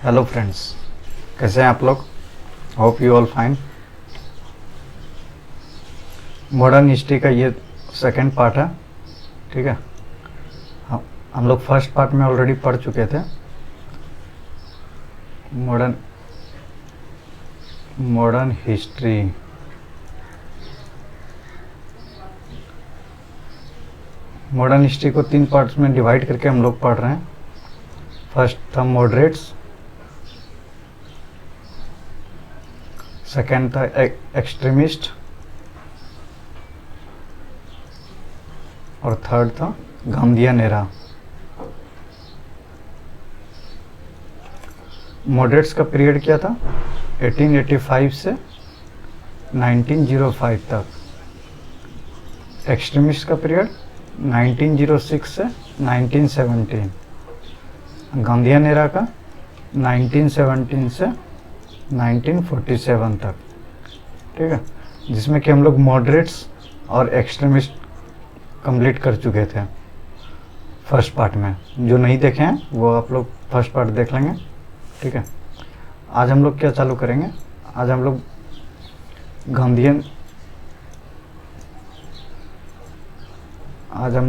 Hello friends, कैसे हैं आप लोग? Hope you all fine. Modern history का ये सेकंड पार्ट है, ठीक है। हम लोग फर्स्ट पार्ट में ऑलरेडी पढ़ चुके थे। मॉडर्न हिस्ट्री को 3 पार्ट्स में डिवाइड करके हम लोग पढ़ रहे हैं। फर्स्ट था मॉडरेट्स, सेकंड था एक्सट्रीमिस्ट और थर्ड था गांधीयन एरा। मॉडरेट्स का पीरियड क्या था? 1885 से 1905 तक। एक्सट्रीमिस्ट का पीरियड 1906 से 1917। गांधीयन एरा का 1917 से 1947 तक, ठीक है। जिसमें कि हम लोग मॉडरेट्स और एक्सट्रीमिस्ट कंप्लीट कर चुके थे फर्स्ट पार्ट में। जो नहीं देखे हैं वो आप लोग फर्स्ट पार्ट देख लेंगे, ठीक है। आज हम लोग क्या चालू करेंगे? आज हम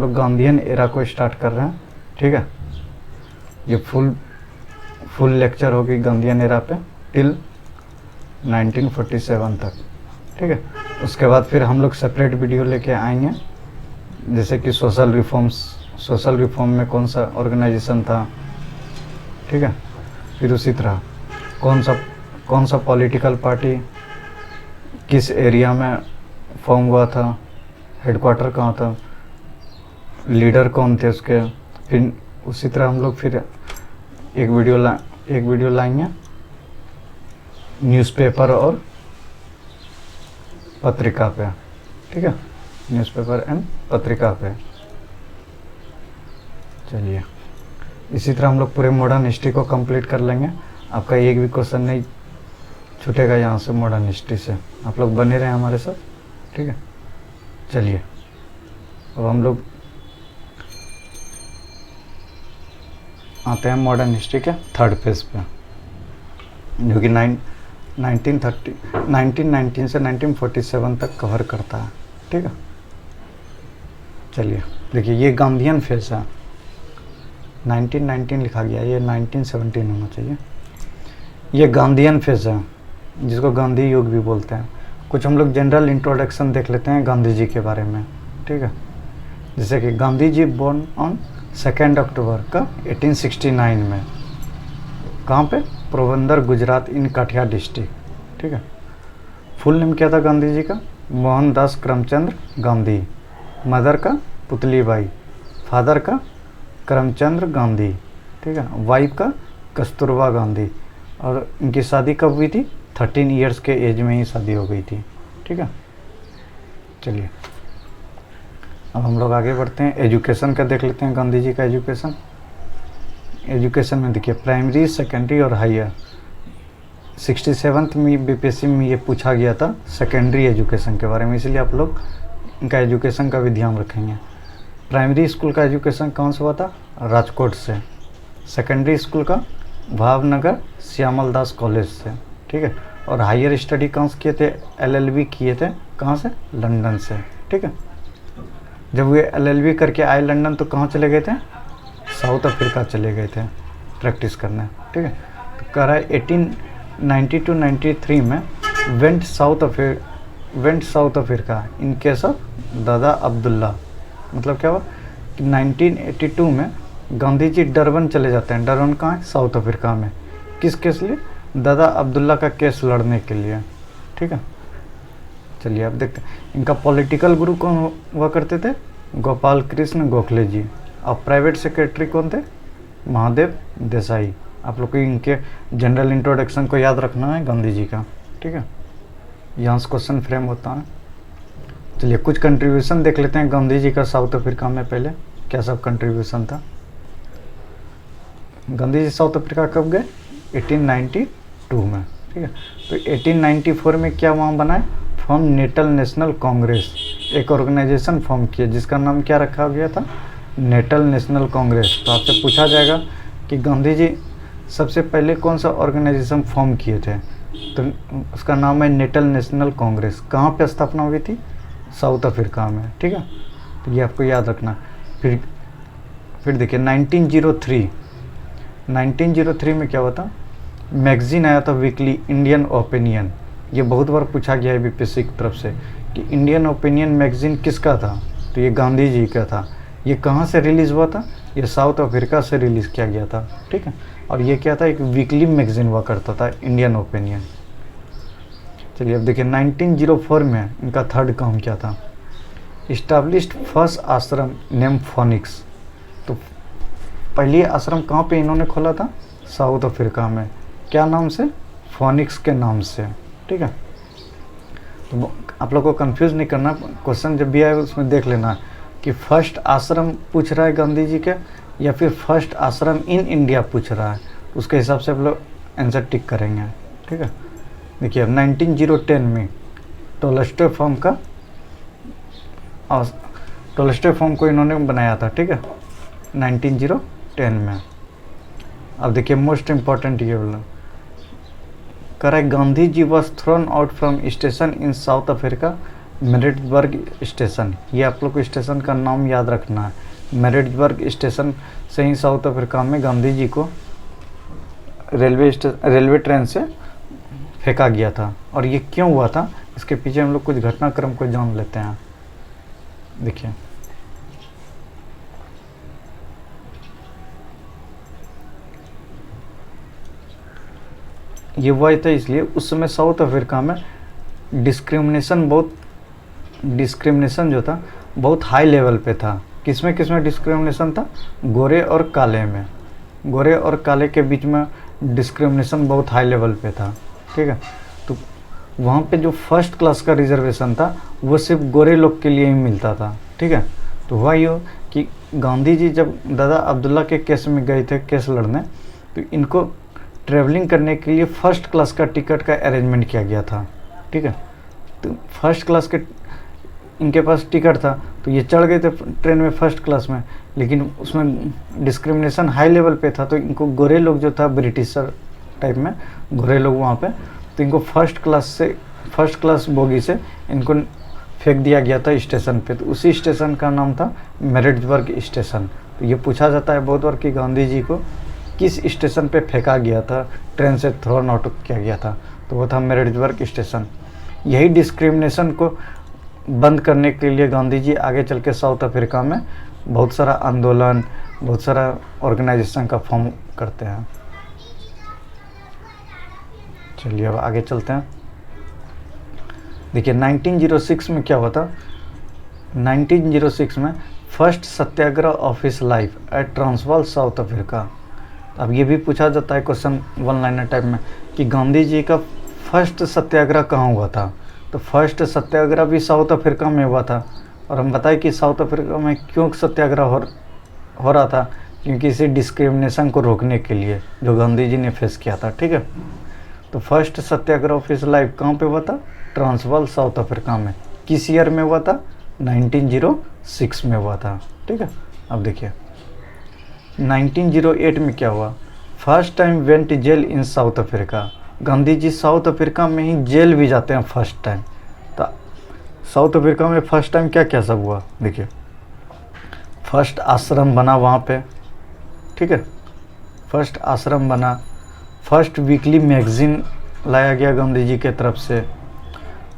लोग गांधीयन एरा को स्टार्ट कर रहे हैं, ठीक है। ये फुल लेक्चर होगी गांधीयन एरा पे टिल 1947 तक, ठीक है। उसके बाद फिर हम लोग सेपरेट वीडियो लेके आएंगे, जैसे कि सोशल रिफॉर्म में कौन सा ऑर्गेनाइजेशन था, ठीक है। फिर उसी तरह कौन सा पॉलिटिकल पार्टी किस एरिया में फॉर्म हुआ था, हेडक्वार्टर कहाँ था, लीडर कौन थे उसके। फिर उसी तरह हम लोग फिर एक वीडियो लाएंगे न्यूज़पेपर और पत्रिका पे, ठीक है। न्यूज़पेपर एंड पत्रिका पे। चलिए, इसी तरह हम लोग पूरे मॉडर्न हिस्ट्री को कंप्लीट कर लेंगे। आपका एक भी क्वेश्चन नहीं छूटेगा यहाँ से मॉडर्न हिस्ट्री से। आप लोग बने रहें हमारे साथ, ठीक है। चलिए, अब हम लोग आते हैं मॉडर्न हिस्ट्री के थर्ड फेज पे, जो कि 1919 से 1947 तक कवर करता है, ठीक है। चलिए देखिए, ये गांधीयन फेज है। 1919 लिखा गया, ये 1917 होना चाहिए। ये गांधीयन फेज है, जिसको गांधी युग भी बोलते हैं। कुछ हम लोग जनरल इंट्रोडक्शन देख लेते हैं गांधी जी के बारे में, ठीक है। जैसे कि गांधी जी बोर्न ऑन 2 अक्टूबर का 1869 में। कहाँ पे? पोरबंदर, गुजरात, इन कटिहार डिस्ट्रिक्ट, ठीक है। फुल नेम क्या था गांधी जी का? मोहनदास करमचंद गांधी। मदर का पुतलीबाई, फादर का करमचंद गांधी, ठीक है। वाइफ का कस्तूरबा गांधी। और इनकी शादी कब हुई थी? 13 ईयर्स के एज में ही शादी हो गई थी, ठीक है। चलिए, अब हम लोग आगे बढ़ते हैं। एजुकेशन का देख लेते हैं, गांधी जी का एजुकेशन में देखिए, प्राइमरी, सेकेंडरी और हायर। 67th में बीपीएससी में ये पूछा गया था सेकेंडरी एजुकेशन के बारे में, इसलिए आप लोग इनका एजुकेशन का भी ध्यान रखेंगे। प्राइमरी स्कूल का एजुकेशन कहाँ से हुआ था? राजकोट से। सेकेंडरी स्कूल का भावनगर श्यामल दास कॉलेज से, ठीक है। और हायर स्टडी कहाँ से किए थे? LLB किए थे। कहाँ से? लंदन से, ठीक है। जब वे LLB करके आए लंदन तो कहाँ चले गए थे? साउथ अफ्रीका चले गए थे प्रैक्टिस करने, ठीक है। तो कह रहा है 1892-93 में went south Africa in case of दादा अब्दुल्ला। मतलब क्या हुआ कि 1982 में गांधी जी डरबन चले जाते हैं। डरबन कहाँ है? साउथ अफ्रीका में। किस केस लिए? दादा अब्दुल्ला का केस लड़ने के लिए, ठीक है। चलिए अब देखते हैं, इनका पॉलिटिकल गुरु कौन हुआ करते थे? गोपाल कृष्ण गोखले जी। और प्राइवेट सेक्रेटरी कौन थे? महादेव देसाई। आप लोग को इनके जनरल इंट्रोडक्शन को याद रखना है गांधी जी का, ठीक है। यहाँ से क्वेश्चन फ्रेम होता है। चलिए, कुछ कंट्रीब्यूशन देख लेते हैं गांधी जी का साउथ अफ्रीका में। पहले क्या सब कंट्रीब्यूशन था? गांधी जी साउथ अफ्रीका कब गए? 1892 में, ठीक है। तो 1894 में क्या वहाँ बनाए? Form Natal National Congress. एक ऑर्गेनाइजेशन फॉर्म किया जिसका नाम क्या रखा गया था? Natal National Congress. तो आपसे पूछा जाएगा कि गांधी जी सबसे पहले कौन सा ऑर्गेनाइजेशन फॉर्म किए थे, तो उसका नाम है नेटल नेशनल कांग्रेस। कहाँ पे स्थापना हुई थी, साउथ अफ्रीका में, ठीक है। तो ये आपको याद रखना। फिर देखिए 1903 में क्या हुआ था, मैगजीन आया था वीकली इंडियन ओपिनियन। ये बहुत बार पूछा गया है बीपीएससी की तरफ से कि इंडियन ओपिनियन मैगजीन किसका था, तो ये गांधी जी का था। ये कहाँ से रिलीज़ हुआ था, ये साउथ अफ्रीका से रिलीज़ किया गया था, ठीक है। और ये क्या था, एक वीकली मैगजीन हुआ करता था इंडियन ओपिनियन। चलिए अब देखिए 1904 में इनका थर्ड काम क्या था, इस्टाब्लिश्ड फर्स्ट आश्रम नेम फोनिक्स। तो पहले आश्रम कहाँ पे इन्होंने खोला था, साउथ अफ्रीका में। क्या नाम से, फोनिक्स के नाम से, ठीक है। तो आप लोग को कंफ्यूज नहीं करना, क्वेश्चन जब भी आए उसमें देख लेना कि फर्स्ट आश्रम पूछ रहा है गांधी जी के या फिर फर्स्ट आश्रम इन इंडिया पूछ रहा है, उसके हिसाब से आप लोग आंसर टिक करेंगे, ठीक है। देखिए अब 1910 में टोल्स्टॉय फॉर्म को इन्होंने बनाया था, ठीक है, 1910 में। अब देखिए मोस्ट इम्पॉर्टेंट ये बोला कर है, Gandhi ji was thrown out from station in South Africa, Maritzburg station. ये आप लोग को स्टेशन का नाम याद रखना है, मैरिट्सबर्ग स्टेशन से ही साउथ अफ्रीका में गांधी जी को रेलवे ट्रेन से फेंका गया था। और ये क्यों हुआ था, इसके पीछे हम लोग कुछ घटनाक्रम को जान लेते हैं। देखिए ये हुआ था इसलिए उस समय साउथ अफ्रीका में डिस्क्रिमिनेशन जो था बहुत हाई लेवल पे था। किसमें डिस्क्रिमिनेशन था, गोरे और काले में। गोरे और काले के बीच में डिस्क्रिमिनेशन बहुत हाई लेवल पे था, ठीक है। तो वहाँ पे जो फर्स्ट क्लास का रिजर्वेशन था वो सिर्फ गोरे लोग के लिए ही मिलता था, ठीक है। तो हुआ ये कि गांधी जी जब दादा अब्दुल्ला के केस में गए थे केस लड़ने, तो इनको ट्रैवलिंग करने के लिए फ़र्स्ट क्लास का टिकट का अरेंजमेंट किया गया था, ठीक है। तो फर्स्ट क्लास के इनके पास टिकट था, तो ये चढ़ गए थे ट्रेन में फर्स्ट क्लास में, लेकिन उसमें डिस्क्रिमिनेशन हाई लेवल पे था। तो इनको गोरे लोग जो था ब्रिटिशर टाइप में गोरे लोग वहाँ पे, तो इनको फर्स्ट क्लास बोगी से इनको फेंक दिया गया था स्टेशन पे। तो उसी स्टेशन का नाम था मैरिट्सबर्ग स्टेशन। तो ये पूछा जाता है बहुत बार कि गांधी जी को किस स्टेशन पे फेंका गया था, ट्रेन से थ्रोन आउट किया गया था, तो वो था मैरिट्सबर्ग स्टेशन। यही डिस्क्रिमिनेशन को बंद करने के लिए गांधी जी आगे चल के साउथ अफ्रीका में बहुत सारा आंदोलन, बहुत सारा ऑर्गेनाइजेशन का फॉर्म करते हैं। चलिए अब आगे चलते हैं। देखिए 1906 में क्या हुआ था, 1906 में first Satyagraha of his life at Transvaal south Africa. अब ये भी पूछा जाता है क्वेश्चन वन लाइनर टाइप में कि गांधी जी का फर्स्ट सत्याग्रह कहाँ हुआ था। तो फर्स्ट सत्याग्रह भी साउथ अफ्रीका में हुआ था। और हम बताएं कि साउथ अफ्रीका में क्यों सत्याग्रह हो रहा था, क्योंकि इसी डिस्क्रिमिनेशन को रोकने के लिए जो गांधी जी ने फेस किया था, ठीक है। तो first Satyagraha of his life कहाँ पे हुआ था, ट्रांसवाल साउथ अफ्रीका में। किस ईयर में हुआ था, 1906 में हुआ था, ठीक है। अब देखिए 1908 में क्या हुआ, फर्स्ट टाइम वेंट जेल इन South Africa. Gandhi ji south Africa में ही जेल भी जाते हैं फर्स्ट टाइम। तो साउथ अफ्रीका में फर्स्ट टाइम क्या क्या सब हुआ, देखिए फर्स्ट आश्रम बना वहाँ पे, ठीक है, फर्स्ट आश्रम बना, फर्स्ट वीकली मैगजीन लाया गया गांधी जी के तरफ से,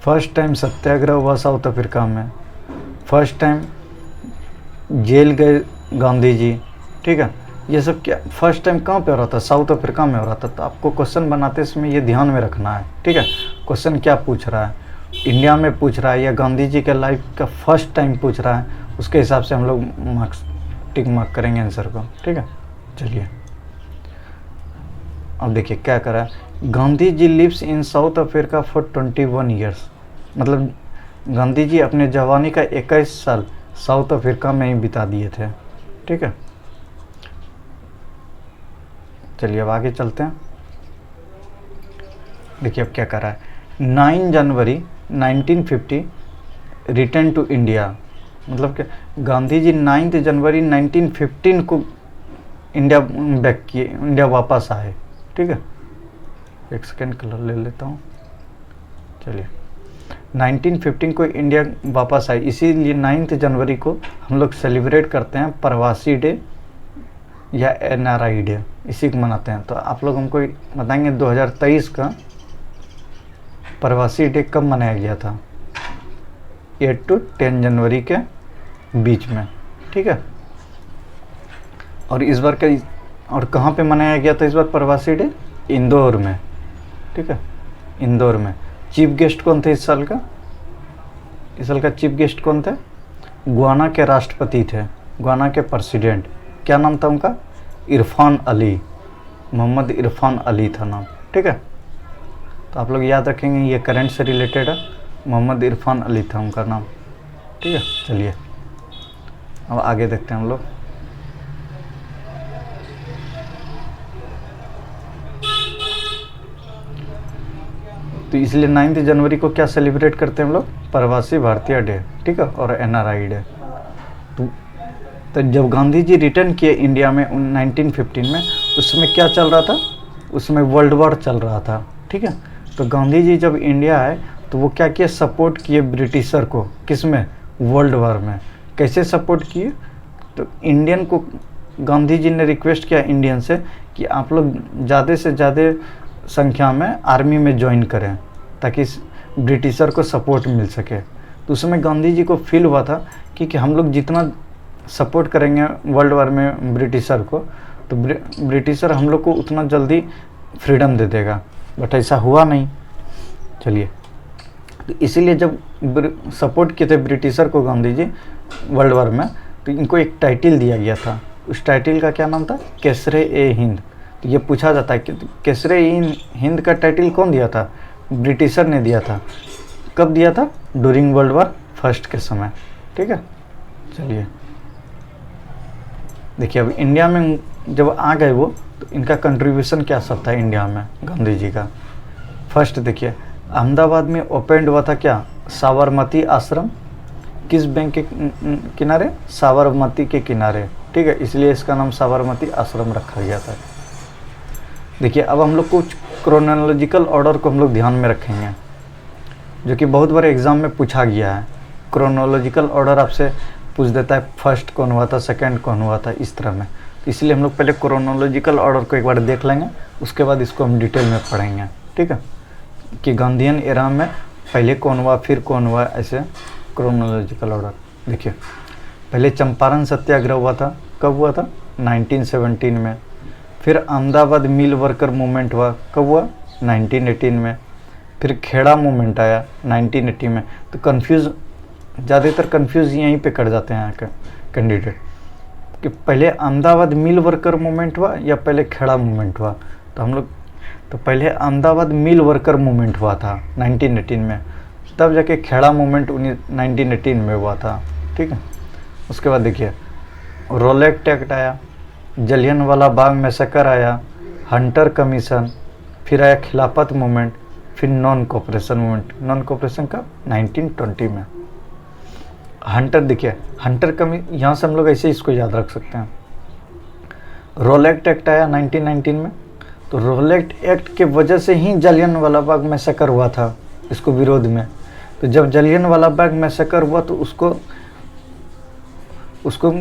फर्स्ट टाइम सत्याग्रह हुआ साउथ अफ्रीका में, फर्स्ट टाइम जेल गए गांधी जी, ठीक है। ये सब क्या फर्स्ट टाइम कहाँ पे हो रहा था, साउथ अफ्रीका में हो रहा था। तो आपको क्वेश्चन बनाते समय ये ध्यान में रखना है, ठीक है। क्वेश्चन क्या पूछ रहा है, इंडिया में पूछ रहा है या गांधी जी के लाइफ का फर्स्ट टाइम पूछ रहा है, उसके हिसाब से हम लोग टिक मार्क करेंगे आंसर को, ठीक है। चलिए अब देखिए क्या करा, Gandhi ji lives in South Africa for 21 years. मतलब गांधी जी अपने जवानी का 21 साल साउथ अफ्रीका में ही बिता दिए थे, ठीक है। चलिए अब आगे चलते हैं। देखिए अब क्या कर रहा है, 9 जनवरी 1950 रिटर्न टू इंडिया। मतलब कि गांधी जी 9 जनवरी 1915 को इंडिया बैक किए, इंडिया वापस आए, ठीक है, एक सेकेंड कलर ले लेता हूँ। चलिए 1915 को इंडिया वापस आई, इसीलिए 9 जनवरी को हम लोग सेलिब्रेट करते हैं प्रवासी डे या NRI डे, इसी को मनाते हैं। तो आप लोग हमको बताएंगे 2023 का प्रवासी डे कब मनाया गया था? 8 to 10 जनवरी के बीच में, ठीक है। और इस बार का और कहाँ पे मनाया गया था इस बार प्रवासी डे? इंदौर में, ठीक है, इंदौर में। चीफ गेस्ट कौन थे इस साल का? इस साल का चीफ गेस्ट कौन थे? गुयाना के राष्ट्रपति थे, गुयाना के प्रेसिडेंट। क्या नाम था उनका? इरफान अली, मोहम्मद इरफान अली था नाम, ठीक है। तो आप लोग याद रखेंगे, ये करंट से रिलेटेड है, मोहम्मद इरफान अली था उनका नाम, ठीक है। चलिए अब आगे देखते हैं हम लोग। तो इसलिए 9 जनवरी को क्या सेलिब्रेट करते हैं हम लोग? प्रवासी भारतीय डे, ठीक है, और NRI डे। तो जब गांधी जी रिटर्न किए इंडिया में 1915 में, उस समय क्या चल रहा था? उस समय वर्ल्ड वॉर चल रहा था, ठीक है। तो गांधी जी जब इंडिया आए तो वो क्या किए? सपोर्ट किए ब्रिटिशर को। किस में? वर्ल्ड वॉर में। कैसे सपोर्ट किए? तो इंडियन को गांधी जी ने रिक्वेस्ट किया इंडियन से कि आप लोग ज़्यादा से ज़्यादा संख्या में आर्मी में ज्वाइन करें ताकि ब्रिटिशर को सपोर्ट मिल सके। तो उसमें गांधी जी को फील हुआ था कि हम लोग जितना सपोर्ट करेंगे वर्ल्ड वॉर में ब्रिटिशर को, तो ब्रिटिशर हम लोग को उतना जल्दी फ्रीडम दे देगा, बट ऐसा हुआ नहीं। चलिए, तो इसीलिए जब सपोर्ट किए थे ब्रिटिशर को गांधी जी वर्ल्ड वॉर में, तो इनको एक टाइटल दिया गया था। उस टाइटल का क्या नाम था? केसरे-ए-हिंद। तो ये पूछा जाता है कि केसरे-ए-हिंद का टाइटल कौन दिया था? ब्रिटिशर ने दिया था। कब दिया था? ड्यूरिंग वर्ल्ड वॉर फर्स्ट के समय, ठीक है। चलिए देखिए, अब इंडिया में जब आ गए वो, तो इनका कंट्रीब्यूशन क्या सब था इंडिया में गांधी जी का? फर्स्ट देखिए, अहमदाबाद में ओपन हुआ था क्या? साबरमती आश्रम। किस बैंक के किनारे? साबरमती के किनारे, ठीक है, इसलिए इसका नाम साबरमती आश्रम रखा गया था। देखिए, अब हम लोग कुछ क्रोनोलॉजिकल ऑर्डर को हम लोग ध्यान में रखेंगे, जो कि बहुत बार एग्जाम में पूछा गया है। क्रोनोलॉजिकल ऑर्डर आपसे पूछ देता है, फर्स्ट कौन हुआ था, सेकंड कौन हुआ था, इस तरह में। तो इसलिए हम लोग पहले क्रोनोलॉजिकल ऑर्डर को एक बार देख लेंगे, उसके बाद इसको हम डिटेल में पढ़ेंगे, ठीक है, कि गांधीयन एरा में पहले कौन हुआ, फिर कौन हुआ, ऐसे क्रोनोलॉजिकल ऑर्डर। देखिए, पहले चंपारण सत्याग्रह हुआ था। कब हुआ था? 1917 में। फिर अहमदाबाद मिल वर्कर मूवमेंट हुआ। कब हुआ? 1918 में। फिर खेड़ा मूवमेंट आया 1980 में। तो ज़्यादातर कन्फ्यूज़ यहीं पे कर जाते हैं यहाँ के कैंडिडेट कि पहले अहमदाबाद मिल वर्कर मूवमेंट हुआ या पहले खेड़ा मूवमेंट हुआ। तो पहले अहमदाबाद मिल वर्कर मूवमेंट हुआ था 1918 में, तब जाके खेड़ा मूवमेंट 1918 में हुआ था, ठीक है। उसके बाद देखिए, रोलेक्ट एक्ट आया, जलियांवाला बाग मैसेकर आया, हंटर कमीशन, फिर आया खिलाफत मूवमेंट, फिर non cooperation movement. Non cooperation का 1920 में। हंटर देखिए, यहाँ से हम लोग ऐसे इसको याद रख सकते हैं। रोलेक्ट एक्ट आया 1919 में, तो रोलेक्ट एक्ट के वजह से ही जलियांवाला बाग मैसेकर हुआ था, इसको विरोध में। तो जब जलियांवाला बाग मैसेकर हुआ तो उसको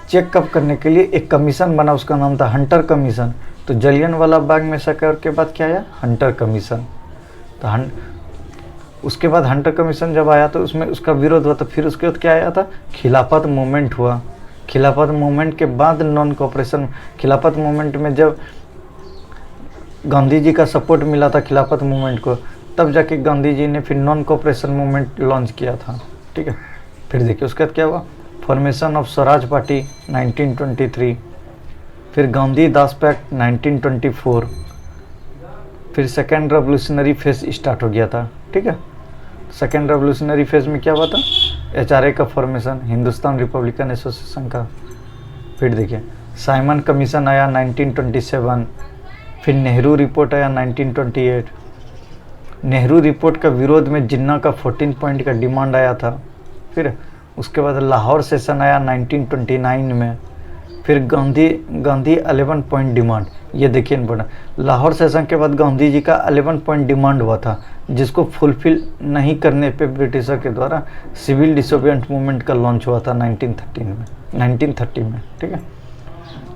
चेकअप करने के लिए एक कमीशन बना, उसका नाम था हंटर कमीशन। तो जलियांवाला बाग मैसेकर के बाद क्या आया? Hunter commission. तो उसके बाद हंटर कमीशन जब आया तो उसमें उसका विरोध हुआ, तो फिर उसके बाद क्या आया था? खिलाफत मूवमेंट हुआ। खिलाफत मूवमेंट के बाद नॉन कोऑपरेशन। खिलाफत मूवमेंट में जब गांधी जी का सपोर्ट मिला था खिलाफत मूवमेंट को, तब जाके गांधी जी ने फिर नॉन कोऑपरेशन मूवमेंट लॉन्च किया था, ठीक है। फिर देखिए उसके बाद क्या हुआ? फॉर्मेशन ऑफ स्वराज पार्टी 1923, फिर गांधी दास पैक्ट 1924, फिर सेकेंड रेवोल्यूशनरी फेज स्टार्ट हो गया था, ठीक है। सेकेंड रेवोल्यूशनरी फेज में क्या हुआ था? HRA का फॉर्मेशन, हिंदुस्तान रिपब्लिकन एसोसिएशन का। फिर देखिए, साइमन कमीशन आया 1927, फिर नेहरू रिपोर्ट आया 1928। नेहरू रिपोर्ट का विरोध में जिन्ना का 14 पॉइंट का डिमांड आया था। फिर उसके बाद लाहौर सेशन आया 1929 में। फिर गांधी 11 पॉइंट डिमांड, ये देखिए इम्पोर्टेंट। लाहौर सेशन के बाद गांधी जी का 11 पॉइंट डिमांड हुआ था, जिसको फुलफिल नहीं करने पे ब्रिटिशर के द्वारा सिविल डिसोबिएंट मूवमेंट का लॉन्च हुआ था 1930 में, ठीक है।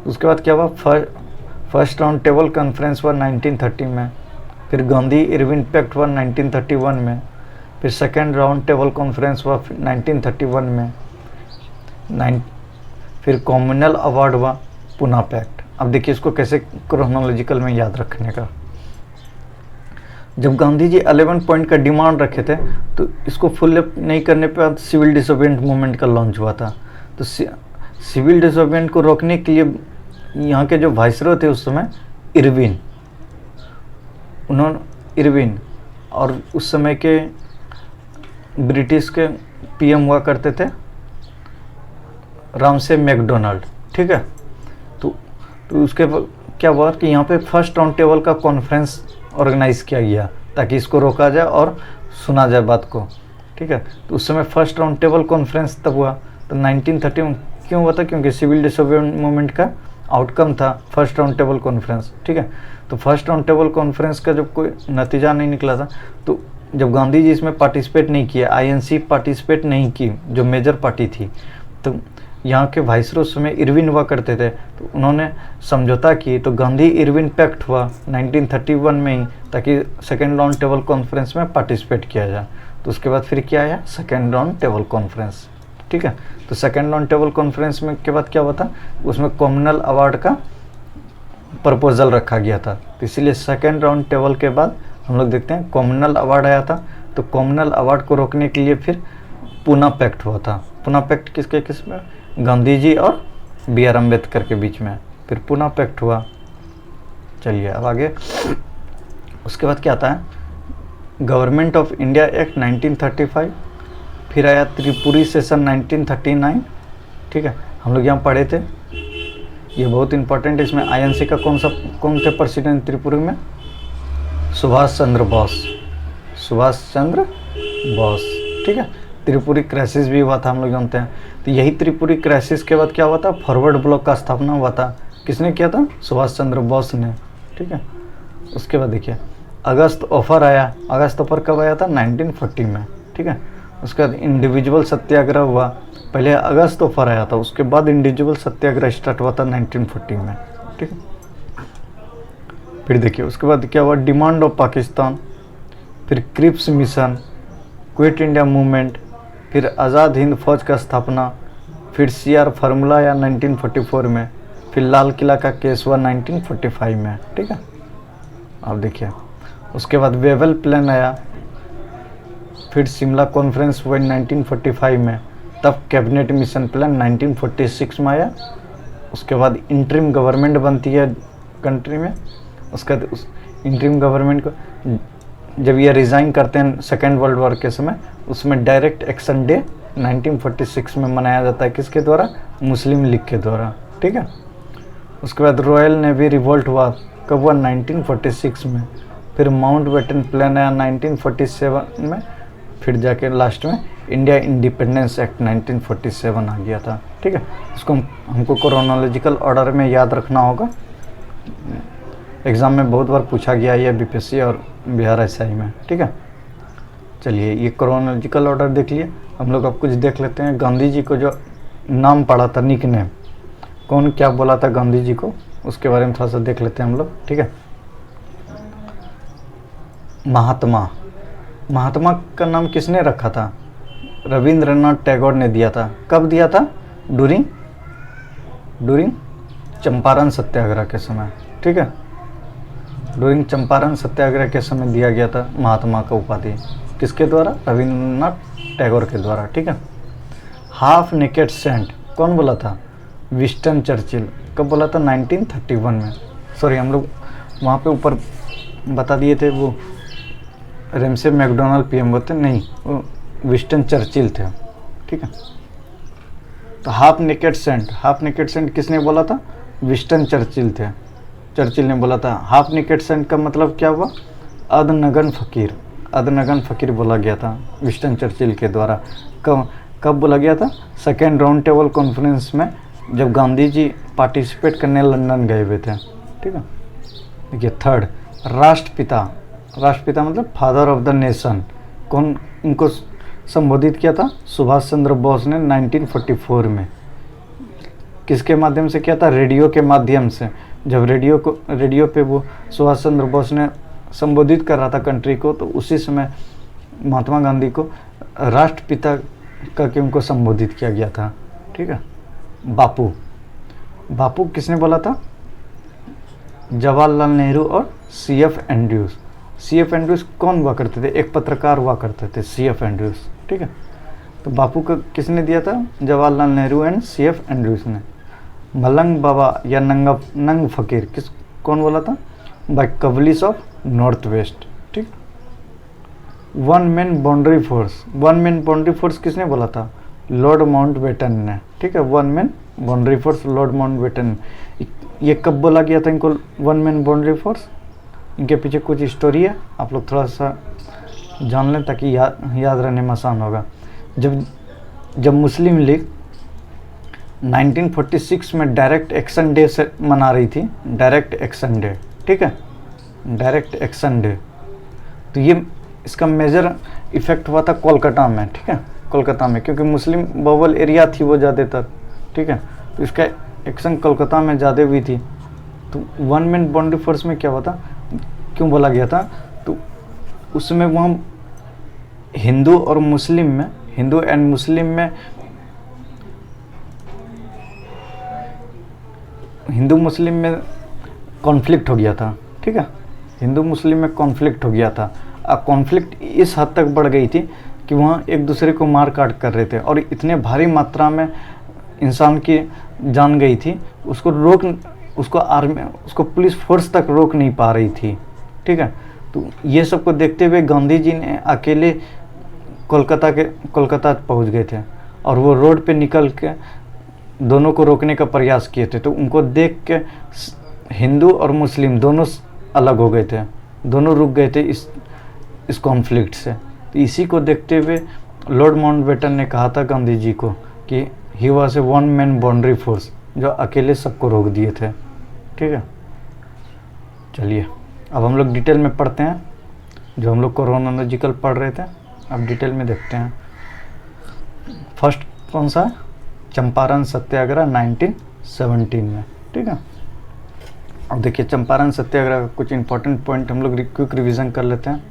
उसके बाद क्या हुआ, फर्स्ट राउंड टेबल कॉन्फ्रेंस हुआ 1930 में, फिर गांधी इरविन पैक्ट हुआ 1931 में, फिर सेकेंड राउंड टेबल कॉन्फ्रेंस हुआ 1931 में, फिर कॉमनवेल्थ अवार्ड हुआ पुणे पैक्ट। अब देखिए इसको कैसे क्रोनोलॉजिकल में याद रखने का। जब गांधी जी 11 पॉइंट का डिमांड रखे थे तो इसको फुल नहीं करने पर सिविल डिसोबिएंट मूवमेंट का लॉन्च हुआ था। तो सिविल डिसोबिएंट को रोकने के लिए यहाँ के जो वाइसरॉय थे उस समय इरविन और उस समय के ब्रिटिश के पीएम हुआ करते थे रामसे मैकडोनाल्ड, ठीक है। तो उसके क्या हुआ कि यहाँ पे फर्स्ट राउंड टेबल का कॉन्फ्रेंस ऑर्गेनाइज किया गया ताकि इसको रोका जाए और सुना जाए बात को, ठीक है। तो उस समय फर्स्ट राउंड टेबल कॉन्फ्रेंस तब हुआ। तो 1930 में क्यों हुआ था, क्योंकि सिविल डिसोबिएंट मूवमेंट का आउटकम था फर्स्ट राउंड टेबल कॉन्फ्रेंस, ठीक है। तो फर्स्ट राउंड टेबल कॉन्फ्रेंस का जब कोई नतीजा नहीं निकला था, तो जब गांधी जी इसमें पार्टिसिपेट नहीं किया, आईएनसी पार्टिसिपेट नहीं की जो मेजर पार्टी थी, तो यहाँ के वाइसरॉय समय इरविन हुआ करते थे, तो उन्होंने समझौता की। तो गांधी इरविन पैक्ट हुआ 1931 में ही, ताकि सेकेंड राउंड टेबल कॉन्फ्रेंस में पार्टिसिपेट किया जाए। तो उसके बाद फिर क्या आया, सेकेंड राउंड टेबल कॉन्फ्रेंस, ठीक है। तो सेकेंड राउंड टेबल कॉन्फ्रेंस में के बाद क्या हुआ था, उसमें कॉमनवेल्थ अवार्ड का प्रपोजल रखा गया था। तो इसीलिए सेकेंड राउंड टेबल के बाद हम लोग देखते हैं कॉमनवेल्थ अवार्ड आया था। तो कॉमनवेल्थ अवार्ड को रोकने के लिए फिर पुणे पैक्ट हुआ था। पुणे पैक्ट किस में, गांधी जी और BR अम्बेडकर के बीच में, फिर पुणे पैक्ट हुआ। चलिए अब आगे, उसके बाद क्या आता है, गवर्नमेंट ऑफ इंडिया एक्ट 1935, फिर आया त्रिपुरी सेशन 1939, ठीक है। हम लोग यहाँ पढ़े थे, ये बहुत इंपॉर्टेंट है। इसमें आईएनसी का कौन थे प्रेसिडेंट त्रिपुरी में, सुभाष चंद्र बोस, ठीक है। त्रिपुरी क्राइसिस भी हुआ था, हम लोग जानते हैं। तो यही त्रिपुरी क्राइसिस के बाद क्या हुआ था, फॉरवर्ड ब्लॉक का स्थापना हुआ था। किसने किया था, सुभाष चंद्र बोस ने, ठीक है। उसके बाद देखिए अगस्त ऑफर आया। अगस्त ऑफर कब आया था, 1940 में, ठीक है। उसके बाद इंडिविजुअल सत्याग्रह हुआ। पहले अगस्त ऑफर आया था, उसके बाद इंडिविजुअल सत्याग्रह स्टार्ट हुआ था 1940 में, ठीक है। फिर देखिए उसके बाद क्या हुआ, डिमांड ऑफ पाकिस्तान, फिर Cripps mission, quit India movement, फिर आज़ाद हिंद फौज का स्थापना, फिर CR फार्मूला आया 1944 में, फिर लाल किला का केस हुआ 1945 में, ठीक है। अब देखिए उसके बाद वेवल प्लान आया, फिर शिमला कॉन्फ्रेंस हुआ 1945 में, तब कैबिनेट मिशन प्लान 1946 में आया। उसके बाद इंटरिम गवर्नमेंट बनती है कंट्री में। उसके बाद उस इंटरिम गवर्नमेंट को जब ये रिज़ाइन करते हैं सेकेंड वर्ल्ड वॉर के समय, उसमें डायरेक्ट एक्शन डे 1946 में मनाया जाता है, किसके द्वारा, मुस्लिम लीग के द्वारा, ठीक है। उसके बाद रॉयल नेवी रिवोल्ट हुआ, कब हुआ, 1946 में। फिर माउंट बेटन प्लान आया 1947 में, फिर जाके लास्ट में इंडिया इंडिपेंडेंस एक्ट 1947 आ गया था, ठीक है। इसको हमको क्रोनोलॉजिकल ऑर्डर में याद रखना होगा। एग्ज़ाम में बहुत बार पूछा गया ये BPSC और बिहार SI में, ठीक है। चलिए ये क्रोनोलॉजिकल ऑर्डर देख लिए। हम लोग अब कुछ देख लेते हैं। गांधी जी को जो नाम पड़ा था, निक नेम, कौन क्या बोला था गांधी जी को, उसके बारे में थोड़ा सा देख लेते हैं हम लोग, ठीक है। महात्मा का नाम किसने रखा था, रविंद्रनाथ टैगोर ने दिया था। कब दिया था, डूरिंग चंपारण सत्याग्रह के समय, ठीक है। डूरिंग चंपारण सत्याग्रह के समय दिया गया था महात्मा का उपाधि, किसके द्वारा, रविंद्रनाथ टैगोर के द्वारा, ठीक है। हाफ नेकेड सेंट कौन बोला था, विंस्टन चर्चिल। कब बोला था, 1931 में। सॉरी हम लोग वहाँ पे ऊपर बता दिए थे, वो रेमसे मैकडोनाल्ड PM होते नहीं, वो विंस्टन चर्चिल थे, ठीक है। तो हाफ नेकेड सेंट किसने बोला था, विंस्टन चर्चिल थे। चर्चिल ने बोला था। हाफ नेकेड सेंट का मतलब क्या हुआ, अधनगन फ़कीर बोला गया था विंस्टन चर्चिल के द्वारा। कब बोला गया था, सेकेंड राउंड टेबल कॉन्फ्रेंस में जब गांधी जी पार्टिसिपेट करने लंदन गए हुए थे, ठीक है। देखिए थर्ड, राष्ट्रपिता, राष्ट्रपिता मतलब फादर ऑफ द नेशन, कौन इनको संबोधित किया था? सुभाष चंद्र बोस ने 1944 में। किसके माध्यम से किया था? रेडियो के माध्यम से। जब रेडियो पे वो सुभाष चंद्र बोस ने संबोधित कर रहा था कंट्री को, तो उसी समय महात्मा गांधी को राष्ट्रपिता करके उनको संबोधित किया गया था, ठीक है। बापू, बापू किसने बोला था? जवाहरलाल नेहरू और CF एंड्रयूज। CF एंड्रयूज कौन हुआ करते थे? एक पत्रकार हुआ करते थे CF एंड्रयूज, ठीक है। तो बापू का किसने दिया था? Jawaharlal Nehru and CF Andrews ने। मलंग बाबा या नंग फकीर कौन बोला था? बाय कवलिस ऑफ नॉर्थ वेस्ट, ठीक। वन मैन बाउंड्री फोर्स किसने बोला था? लॉर्ड माउंटबेटन ने, ठीक है। One man boundary force Lord Mountbatten. ये कब बोला गया था इनको वन मैन बाउंड्री फोर्स? इनके पीछे कुछ स्टोरी है, आप लोग थोड़ा सा जान लें ताकि याद रहने में आसान होगा। जब मुस्लिम लीग 1946 में डायरेक्ट एक्शन डे से मना रही थी, डायरेक्ट एक्शन डे, ठीक है, डायरेक्ट एक्शन डे, तो ये इसका मेजर इफेक्ट हुआ था कोलकाता में, ठीक है, कोलकाता में, क्योंकि मुस्लिम बहुल एरिया थी वो ज़्यादातर, ठीक है। तो इसका एक्शन कोलकाता में ज़्यादा हुई थी। तो वन मैन बाउंड्री फोर्स में क्या हुआ था, क्यों बोला गया था? तो उसमें वहाँ हिंदू और मुस्लिम में, हिंदू एंड मुस्लिम में, हिंदू मुस्लिम में कॉन्फ्लिक्ट हो गया था, ठीक है, हिंदू मुस्लिम में कॉन्फ्लिक्ट हो गया था। अब कॉन्फ्लिक्ट इस हद तक बढ़ गई थी कि वहाँ एक दूसरे को मार काट कर रहे थे और इतने भारी मात्रा में इंसान की जान गई थी, उसको पुलिस फोर्स तक रोक नहीं पा रही थी, ठीक है। तो ये सब को देखते हुए गांधी जी ने अकेले कोलकाता पहुंच गए थे और वो रोड पे निकल के दोनों को रोकने का प्रयास किए थे। तो उनको देख के हिंदू और मुस्लिम दोनों अलग हो गए थे, दोनों रुक गए थे इस कॉन्फ्लिक्ट से। तो इसी को देखते हुए लॉर्ड माउंटबेटन ने कहा था गांधी जी को कि he was a one man boundary force, जो अकेले सबको रोक दिए थे, ठीक है। चलिए अब हम लोग डिटेल में पढ़ते हैं, जो हम लोग क्रोनोलॉजिकल पढ़ रहे थे, अब डिटेल में देखते हैं। फर्स्ट कौन सा? चंपारण सत्याग्रह 1917 में, ठीक है। अब देखिए चंपारण सत्याग्रह का कुछ इंपॉर्टेंट पॉइंट हम लोग क्विक रिवीजन कर लेते हैं।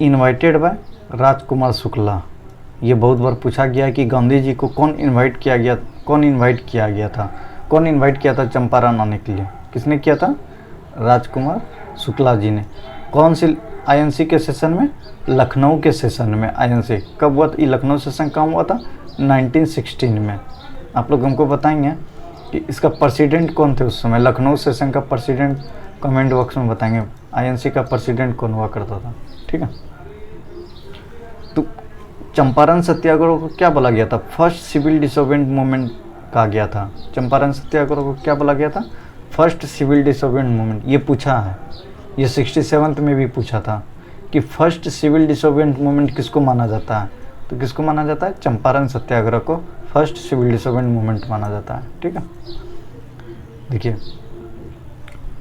इनवाइटेड बाय राजकुमार शुक्ला, ये बहुत बार पूछा गया है कि गांधी जी को कौन इनवाइट किया था चंपारण आने के लिए? किसने किया था? राजकुमार शुक्ला जी ने। कौन सी INC के सेशन में? लखनऊ के सेशन में INC। कब हुआ था ये लखनऊ सेशन? कब हुआ था? 1916 में। आप लोग हमको बताएंगे कि इसका प्रेसिडेंट कौन थे उस समय? लखनऊ सेशन का प्रेसिडेंट कमेंट बॉक्स में बताएंगे। INC का प्रेसिडेंट कौन हुआ करता था, ठीक है। तो चंपारण सत्याग्रह को क्या बोला गया था? फर्स्ट सिविल डिसोबेडिएंट मूवमेंट कहा गया था। चंपारण सत्याग्रह को क्या बोला गया था? First civil disobedient movement. ये पूछा है, ये 67 में भी पूछा था कि फर्स्ट सिविल डिसोबेडिएंट मूवमेंट किसको माना जाता है? तो किसको माना जाता है? चंपारण सत्याग्रह को फर्स्ट सिविल डिसोबेडिएंट मूवमेंट माना जाता है, ठीक है। देखिए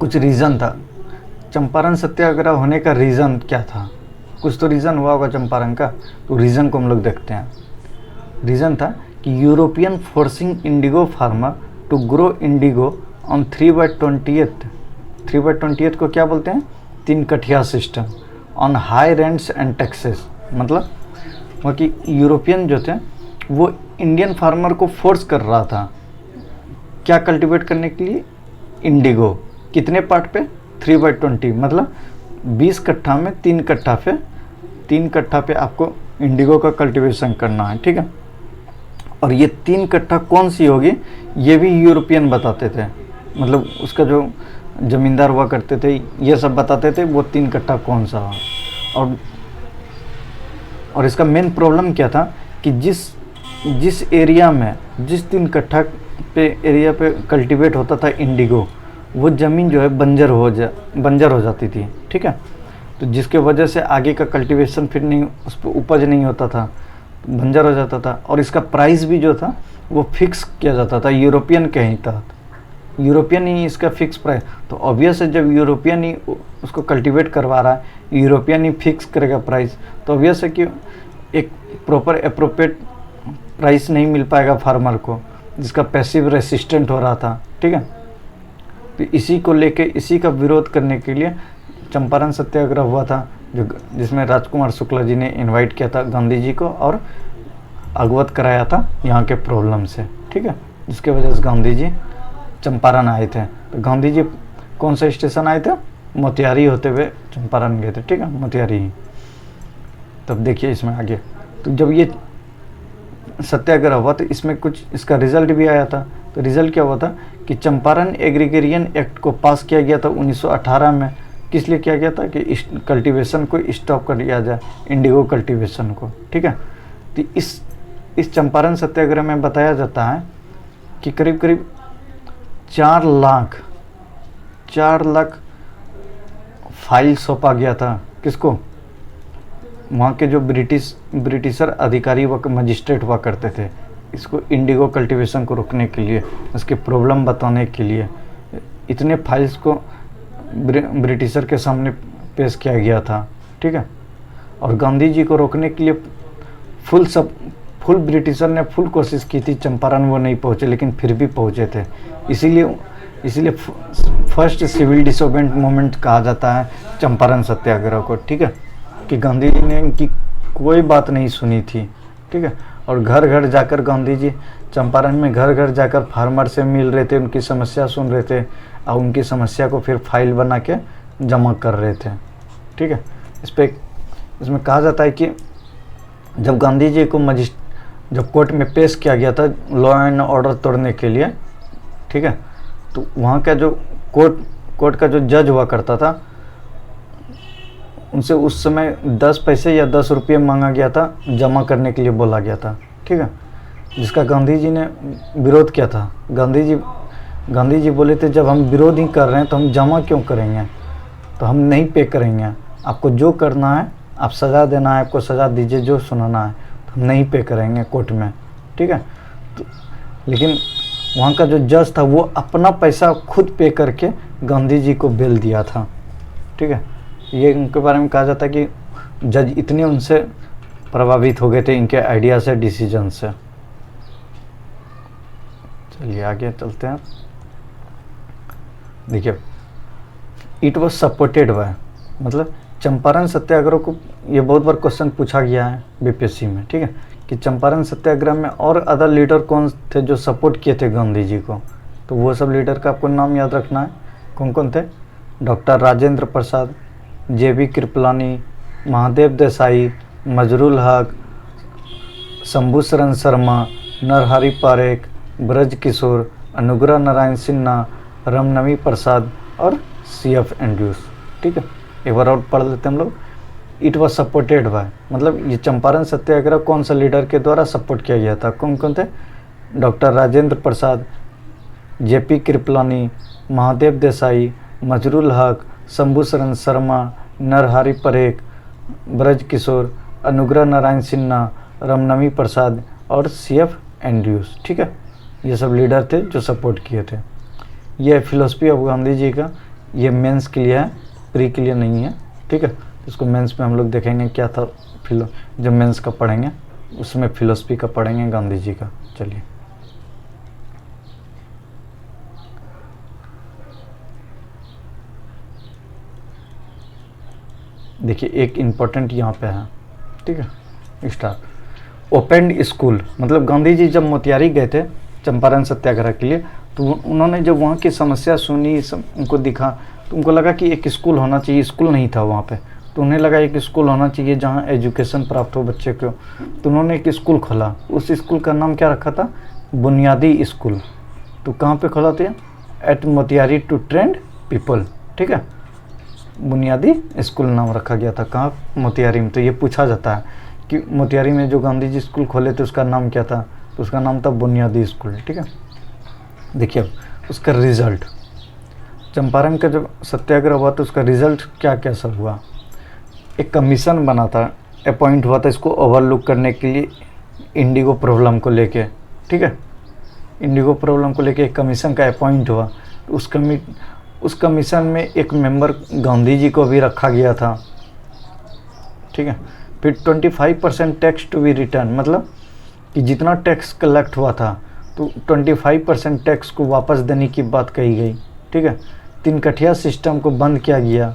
कुछ रीज़न था चंपारण सत्याग्रह होने का। रीज़न क्या था? कुछ तो रीज़न हुआ होगा चंपारण का, तो रीज़न को हम लोग देखते हैं। रीज़न था कि European forcing indigo farmer to grow indigo on 3/20th। 3/20th को क्या बोलते हैं? 3 कठिया system on high rents and taxes. मतलब वहाँ की यूरोपियन जो थे वो इंडियन फार्मर को फोर्स कर रहा था क्या कल्टीवेट करने के लिए? इंडिगो। कितने पार्ट पे? 3/20, मतलब 20 कट्ठा में 3 कट्ठा पे आपको इंडिगो का कल्टीवेशन करना है, ठीक है। और ये 3 कट्ठा कौन सी होगी ये भी यूरोपियन बताते थे, मतलब उसका जो ज़मींदार हुआ करते थे ये सब बताते थे वो 3 कट्ठा कौन सा। और इसका मेन प्रॉब्लम क्या था कि जिस एरिया में जिस 3 कट्ठा पे एरिया पे कल्टीवेट होता था इंडिगो, वो ज़मीन जो है बंजर हो जाती थी, ठीक है। तो जिसके वजह से आगे का कल्टीवेशन फिर नहीं, उस पर उपज नहीं होता था, बंजर हो जाता था। और इसका प्राइस भी जो था वो फिक्स किया जाता था यूरोपियन के ही तहत, यूरोपियन ही इसका फिक्स प्राइस। तो ऑब्वियस है जब यूरोपियन ही उसको कल्टीवेट करवा रहा है, यूरोपियन ही फिक्स करेगा प्राइस, तो ऑब्वियस है कि एक प्रॉपर अप्रोप्रिएट प्राइस नहीं मिल पाएगा फार्मर को, जिसका पैसिव रेसिस्टेंट हो रहा था। ठीक है, तो इसी को लेके, इसी का विरोध करने के लिए चंपारण सत्याग्रह हुआ था, जो जिसमें राजकुमार शुक्ला जी ने इनवाइट किया था गांधी जी को और अवगत कराया था यहाँ के प्रॉब्लम से। ठीक है, जिसके वजह से गांधी जी चंपारण आए थे। तो गांधी जी कौन सा स्टेशन आए थे? मोतिहारी होते हुए चंपारण गए थे। ठीक है, मोतिहारी ही। तब देखिए इसमें आगे, तो जब ये सत्याग्रह हुआ तो इसमें कुछ इसका रिजल्ट भी आया था। तो रिजल्ट क्या हुआ था कि चंपारण एग्रीगेरियन एक्ट को पास किया गया था 1918 में। किस लिए किया गया था? कि कल्टीवेशन को स्टॉप कर दिया जाए, इंडिगो कल्टीवेशन को। ठीक है, तो इस चंपारण सत्याग्रह में बताया जाता है कि करीब करीब 4 लाख फाइल सौंपा गया था। किसको? वहाँ के जो ब्रिटिशर अधिकारी व मजिस्ट्रेट हुआ करते थे, इसको इंडिगो कल्टीवेशन को रोकने के लिए, इसके प्रॉब्लम बताने के लिए इतने फाइल्स को ब्रिटिशर के सामने पेश किया गया था। ठीक है, और गांधी जी को रोकने के लिए फुल ब्रिटिशर ने फुल कोशिश की थी, चंपारण वो नहीं पहुँचे, लेकिन फिर भी पहुँचे थे। इसीलिए फर्स्ट सिविल डिसोबेंट मूवमेंट कहा जाता है चंपारण सत्याग्रह को। ठीक है, कि गांधी जी ने इनकी कोई बात नहीं सुनी थी। ठीक है, और घर घर जाकर गांधी जी चंपारण में घर घर जाकर फार्मर से मिल रहे थे, उनकी समस्या सुन रहे थे और उनकी समस्या को फिर फाइल बना के जमा कर रहे थे। ठीक है, इसमें कहा जाता है कि जब गांधी जी को जब कोर्ट में पेश किया गया था लॉ एंड ऑर्डर तोड़ने के लिए, ठीक है, तो वहाँ का जो कोर्ट का जो जज हुआ करता था, उनसे उस समय 10 पैसे या 10 रुपये मांगा गया था, जमा करने के लिए बोला गया था। ठीक है, जिसका गांधी जी ने विरोध किया था। गांधी जी बोले थे जब हम विरोध ही कर रहे हैं तो हम जमा क्यों करेंगे, तो हम नहीं पे करेंगे। आपको जो करना है, आप सज़ा देना है, आपको सज़ा दीजिए, जो सुनाना है, तो हम नहीं पे करेंगे कोर्ट में। ठीक है, तो लेकिन वहाँ का जो जज था वो अपना पैसा खुद पे करके गांधी जी को बेल दिया था। ठीक है, ये उनके बारे में कहा जाता है कि जज इतने उनसे प्रभावित हो गए थे, इनके आइडिया से, डिसीजन से। चलिए आगे चलते हैं। देखिए, इट वॉज सपोर्टेड बाय, मतलब चंपारण सत्याग्रह को, ये बहुत बार क्वेश्चन पूछा गया है बीपीएससी में। ठीक है, कि चंपारण सत्याग्रह में और अदर लीडर कौन थे जो सपोर्ट किए थे गांधी जी को, तो वो सब लीडर का आपको नाम याद रखना है। कौन कौन थे? डॉक्टर राजेंद्र प्रसाद, जेबी कृपलानी, महादेव देसाई, मजरुल हक, शंभू शरण शर्मा, नरहरि पारेख, ब्रज किशोर, अनुग्रह नारायण सिन्हा, रामनवी प्रसाद और CF एंड्रूज। ठीक है, एक बार और पढ़ लेते हैं हम लोग। इट वॉज सपोर्टेड बाय, मतलब ये चंपारण सत्याग्रह कौन सा लीडर के द्वारा सपोर्ट किया गया था? कौन कौन थे? डॉक्टर राजेंद्र प्रसाद, JP कृपलानी, महादेव देसाई, मजरुल हक, शंभू शरण शर्मा, नरहरि पारेख, ब्रज किशोर, अनुग्रह नारायण सिन्हा, रामनवी प्रसाद और CF एंड्रूज। ठीक है, ये सब लीडर थे जो सपोर्ट किए थे। ये फिलोसफी ऑफ गांधी जी का, ये मेंस के लिए है, प्री के लिए नहीं है। ठीक है, इसको मेंस में हम लोग देखेंगे क्या था। जब मेंस का पढ़ेंगे उसमें फिलोसफी का पढ़ेंगे गांधी जी का। चलिए देखिए, एक इम्पोर्टेंट यहाँ पे है। ठीक है, स्टार्ट ओपन स्कूल, मतलब गांधी जी जब मोतिहारी गए थे चंपारण सत्याग्रह के लिए, तो उन्होंने जब वहाँ की समस्या सुनी, उनको दिखा, तो उनको लगा कि एक स्कूल होना चाहिए। स्कूल नहीं था वहाँ पे, तो उन्हें लगा एक स्कूल होना चाहिए जहाँ एजुकेशन प्राप्त हो बच्चे को। तो उन्होंने एक स्कूल खोला। उस स्कूल का नाम क्या रखा था? बुनियादी स्कूल। तो कहाँ पे खोला था? At Motihari to trained people. ठीक है, बुनियादी स्कूल नाम रखा गया था। कहाँ? मोतिहारी में। तो ये पूछा जाता है कि मोतिहारी में जो गांधी जी स्कूल खोले थे उसका नाम क्या था? तो उसका नाम था बुनियादी स्कूल। ठीक है, देखिए अब उसका रिज़ल्ट, चंपारण का जब सत्याग्रह हुआ तो उसका रिज़ल्ट क्या क्या सब हुआ। एक कमीशन बना था, अपॉइंट हुआ था इसको ओवरलुक करने के लिए, इंडिगो प्रॉब्लम को लेके। ठीक है, इंडिगो प्रॉब्लम को लेके एक कमीशन का अपॉइंट हुआ, तो उस कमीशन में एक मेंबर गांधी जी को भी रखा गया था, ठीक है। फिर 25% टैक्स टू बी रिटर्न, मतलब कि जितना टैक्स कलेक्ट हुआ था तो 25% टैक्स को वापस देने की बात कही गई, ठीक है। तीन कठिया सिस्टम को बंद किया गया,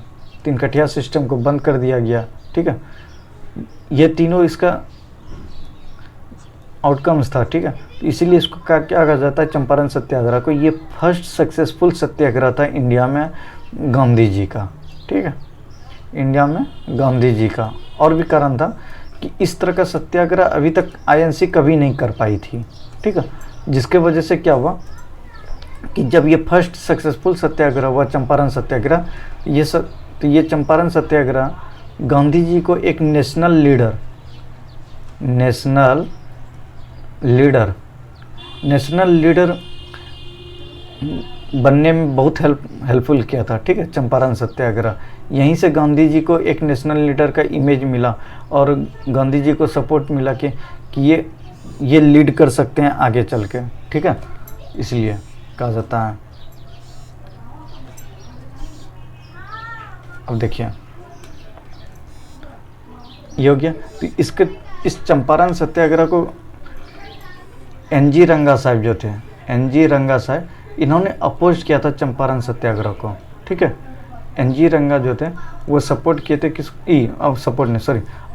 तीन कठिया सिस्टम को बंद कर दिया गया, ठीक है। ये तीनों इसका आउटकम्स था, ठीक है। तो इसीलिए इसको क्या कहा जाता है, चंपारण सत्याग्रह को। ये फर्स्ट सक्सेसफुल सत्याग्रह था इंडिया में गांधी जी का, ठीक है, इंडिया में गांधी जी का। और भी कारण था कि इस तरह का सत्याग्रह अभी तक आईएनसी कभी नहीं कर पाई थी, ठीक है। जिसके वजह से क्या हुआ कि जब ये फर्स्ट सक्सेसफुल सत्याग्रह हुआ चंपारण सत्याग्रह, तो ये चंपारण सत्याग्रह गांधी जी को एक नेशनल लीडर बनने में बहुत हेल्पफुल किया था, ठीक है, चंपारण सत्याग्रह। यहीं से गांधी जी को एक नेशनल लीडर का इमेज मिला और गांधी जी को सपोर्ट मिला कि ये लीड कर सकते हैं आगे चल के, ठीक है, इसलिए कहा जाता है। अब देखिए ये हो गया। तो इस चंपारण सत्याग्रह को एनजी रंगा साहब जो थे, एनजी रंगा साहब, इन्होंने अपोज किया था चंपारण सत्याग्रह को, ठीक है। एनजी रंगा जो थे वो सपोर्ट किए थे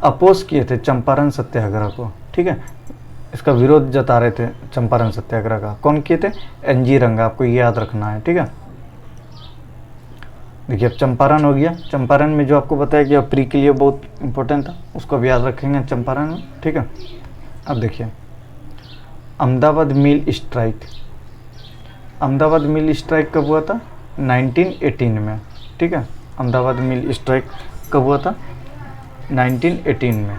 अपोज किए थे चंपारण सत्याग्रह को, ठीक है। इसका विरोध जता रहे थे चंपारण सत्याग्रह का। कौन किए थे? एनजी रंगा, आपको ये याद रखना है, ठीक है। देखिए अब चंपारण हो गया। चंपारण में जो आपको बताया कि प्री के लिए बहुत इंपॉर्टेंट था, उसको भी याद रखेंगे चंपारण में, ठीक है। अब देखिए Ahmedabad mill strike. Ahmedabad mill strike कब हुआ था? 1918 में, ठीक है। अहमदाबाद मिल स्ट्राइक कब हुआ था? 1918 में।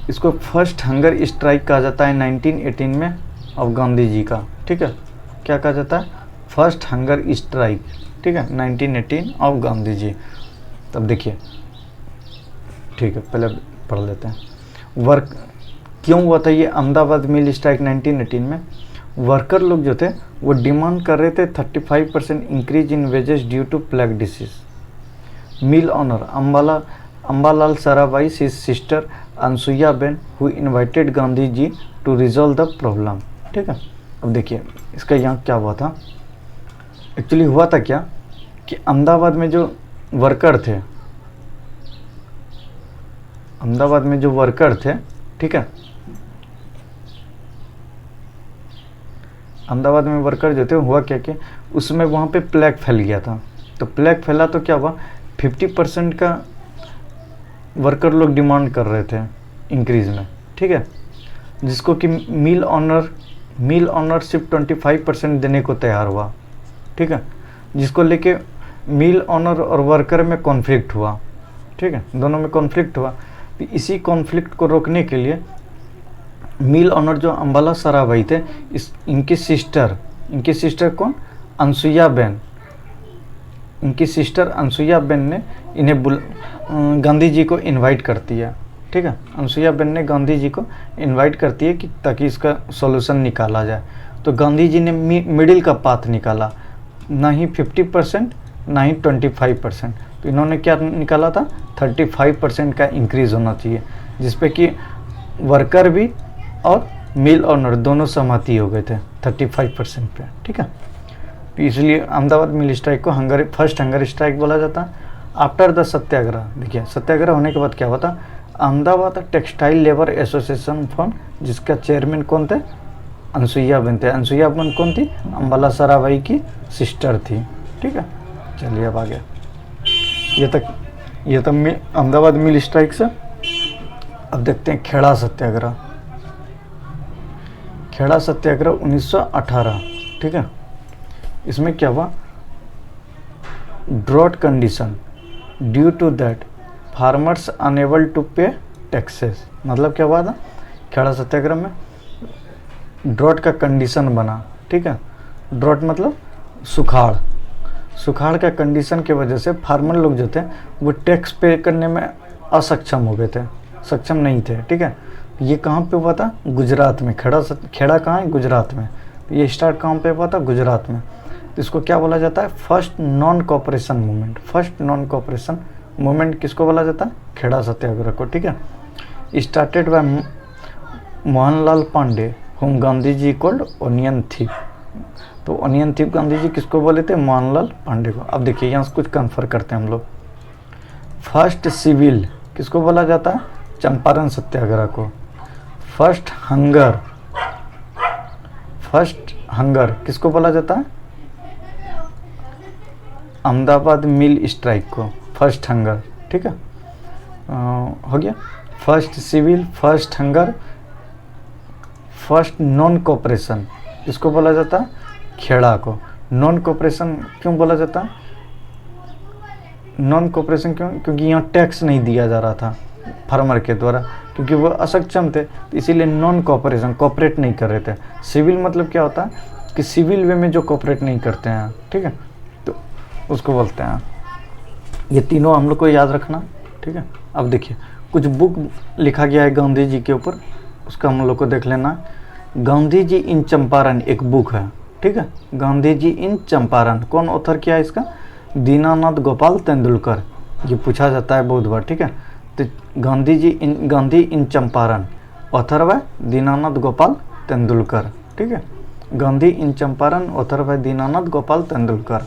इसको फर्स्ट हंगर स्ट्राइक कहा जाता है 1918 में और गांधी जी का, ठीक है। क्या कहा जाता है? फर्स्ट हंगर स्ट्राइक, ठीक है, 1918 और गांधी जी। तब देखिए, ठीक है, पहले पढ़ लेते हैं। क्यों हुआ था ये अहमदाबाद मिल स्ट्राइक 1918 में? वर्कर लोग जो थे वो डिमांड कर रहे थे 35% increase in wages due to plague disease. Mill owner Ambalal Sarabhai his sister Anasuya Ben who invited Gandhi ji to resolve the problem, ठीक है। अब देखिए इसका यहाँ क्या हुआ था, एक्चुअली हुआ था क्या कि अहमदाबाद में जो वर्कर थे, ठीक है, अहमदाबाद में वर्कर जो थे, हुआ क्या कि उसमें वहाँ पे प्लेग फैल गया था। तो प्लेग फैला तो क्या हुआ, 50% का वर्कर लोग डिमांड कर रहे थे इंक्रीज में, ठीक है, जिसको कि मिल ऑनर सिर्फ 25% देने को तैयार हुआ, ठीक है, जिसको लेके मिल ऑनर और वर्कर में कॉन्फ्लिक्ट हुआ, ठीक है, दोनों में कॉन्फ्लिक्ट हुआ। तो इसी कॉन्फ्लिक्ट को रोकने के लिए मिल ऑनर जो अम्बाला साराभाई थे, इनकी सिस्टर कौन? अनसुईया बेन। इनकी सिस्टर अनसुईया बेन ने इन्हें गांधी जी को इनवाइट करती है, ठीक है। अनसुईया बेन ने गांधी जी को इनवाइट करती है कि ताकि इसका सॉल्यूशन निकाला जाए। तो गांधी जी ने मिडिल का पाथ निकाला, ना ही 50% ना ही 25%। तो इन्होंने क्या निकाला था? 35% का इंक्रीज़ होना चाहिए, जिसपे कि वर्कर भी और मिल ऑनर दोनों सहमति हो गए थे 35% पे, ठीक है। तो इसलिए अहमदाबाद मिल स्ट्राइक को फर्स्ट हंगर स्ट्राइक बोला जाता है। आफ्टर द सत्याग्रह, देखिए सत्याग्रह होने के बाद क्या हुआ था? Ahmedabad textile labour association fund, जिसका चेयरमैन कौन थे? अनसुईया बेन थे। अनसुईया बेन कौन थी? अम्बाला साराभाई की सिस्टर थी, ठीक है। चलिए अब आगे, ये तक अहमदाबाद मिल स्ट्राइक से। अब देखते हैं खेड़ा सत्याग्रह। खेड़ा सत्याग्रह 1918, ठीक है। इसमें क्या हुआ? Drought condition, due to that farmers unable to pay taxes. मतलब क्या हुआ था खेड़ा सत्याग्रह में? ड्रॉट का कंडीशन बना, ठीक है। ड्रॉट मतलब सुखाड़ का कंडीशन की वजह से फार्मर लोग जो थे वो टैक्स पे करने में असक्षम हो गए थे, सक्षम नहीं थे, ठीक है। ये कहाँ पे हुआ था? गुजरात में। खेड़ा कहाँ है? गुजरात में। तो ये स्टार्ट कहाँ पे हुआ था? गुजरात में। तो इसको क्या बोला जाता है? First non cooperation movement. First non cooperation movement किसको बोला जाता है? खेड़ा सत्याग्रह को, ठीक है। स्टार्टेड बाय मोहनलाल पांडे हुम Gandhi ji called onion thief. तो ओनियन थीफ गांधी जी किसको बोले थे? मोहनलाल पांडे को। अब देखिए यहाँ से कुछ कन्फर करते हैं हम लोग। फर्स्ट सिविल किसको बोला जाता है? चंपारण सत्याग्रह को। फर्स्ट हंगर किसको बोला जाता है? अहमदाबाद मिल स्ट्राइक को फर्स्ट हंगर, ठीक है। हो गया। First civil, first hunger, first non cooperation किसको बोला जाता है? खेड़ा को। नॉन कोऑपरेशन क्यों बोला जाता है? नॉन कोऑपरेशन क्यों? क्योंकि यहाँ टैक्स नहीं दिया जा रहा था फार्मर के द्वारा, क्योंकि वो असक्षम थे, तो इसीलिए नॉन कोऑपरेशन, कोऑपरेट नहीं कर रहे थे। सिविल मतलब क्या होता है? कि सिविल वे में जो कोऑपरेट नहीं करते हैं, ठीक है, तो उसको बोलते हैं। ये तीनों हम लोग को याद रखना, ठीक है। अब देखिए कुछ बुक लिखा गया है गांधी जी के ऊपर, उसका हम लोग को देख लेना। गांधी जी इन चंपारण एक बुक है, ठीक है। गांधी जी इन चंपारण, कौन ऑथर किया है इसका? दीनानाथ गोपाल तेंदुलकर। ये पूछा जाता है बहुत बार, ठीक है। तो Gandhi in Champaran author by Dinanath Gopal Tendulkar, ठीक है। Gandhi in Champaran author by Dinanath Gopal Tendulkar.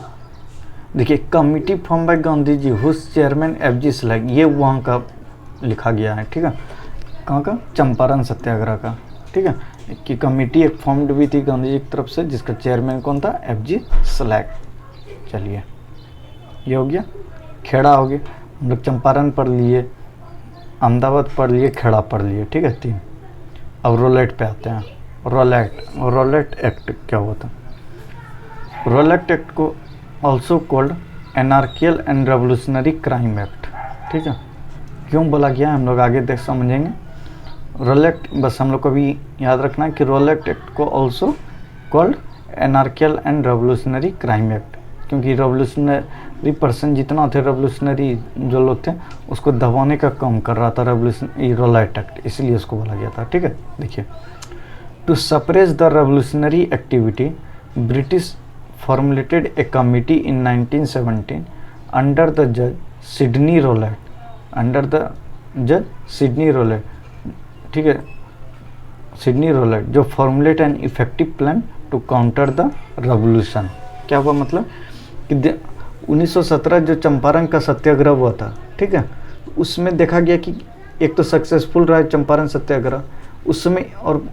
देखिए committee form by Gandhi ji whose chairman FG Sly, ये वहाँ का लिखा गया है, ठीक है। कहाँ का? चंपारण सत्याग्रह का, ठीक है। कि कमेटी एक फॉर्म्ड भी थी गांधी जी की तरफ से, जिसका चेयरमैन कौन था? FG slag. चलिए ये हो गया, खेड़ा हो गया। हम लोग चंपारण पढ़ लिए, अहमदाबाद पढ़ लिए, खेड़ा पढ़ लिए, ठीक है, 3। अब रोलेट पे आते हैं। रोलेट एक्ट क्या हुआ था? रोलेट एक्ट को also called anarchical and revolutionary crime act, ठीक है। क्यों बोला गया हम लोग आगे देख समझेंगे। रोलेट बस हम लोग को भी याद रखना है कि रोलेट एक्ट को also called anarchical and revolutionary crime act, क्योंकि रेवोल्यूशनरी पर्सन जितना थे, रेवोल्यूशनरी जो लोग थे, उसको दबाने का काम कर रहा था रोलेट एक्ट, इसलिए उसको बोला गया था, ठीक है। देखिए to suppress the revolutionary activity British formulated a committee in 1917 under the judge Sidney Rollett, ठीक है, सिडनी रोलेट, जो formulate an effective plan to counter the revolution. क्या हुआ? मतलब कि 1917 जो चंपारण का सत्याग्रह हुआ था, ठीक है, उसमें देखा गया कि एक तो सक्सेसफुल रहा चंपारण सत्याग्रह उस समय, और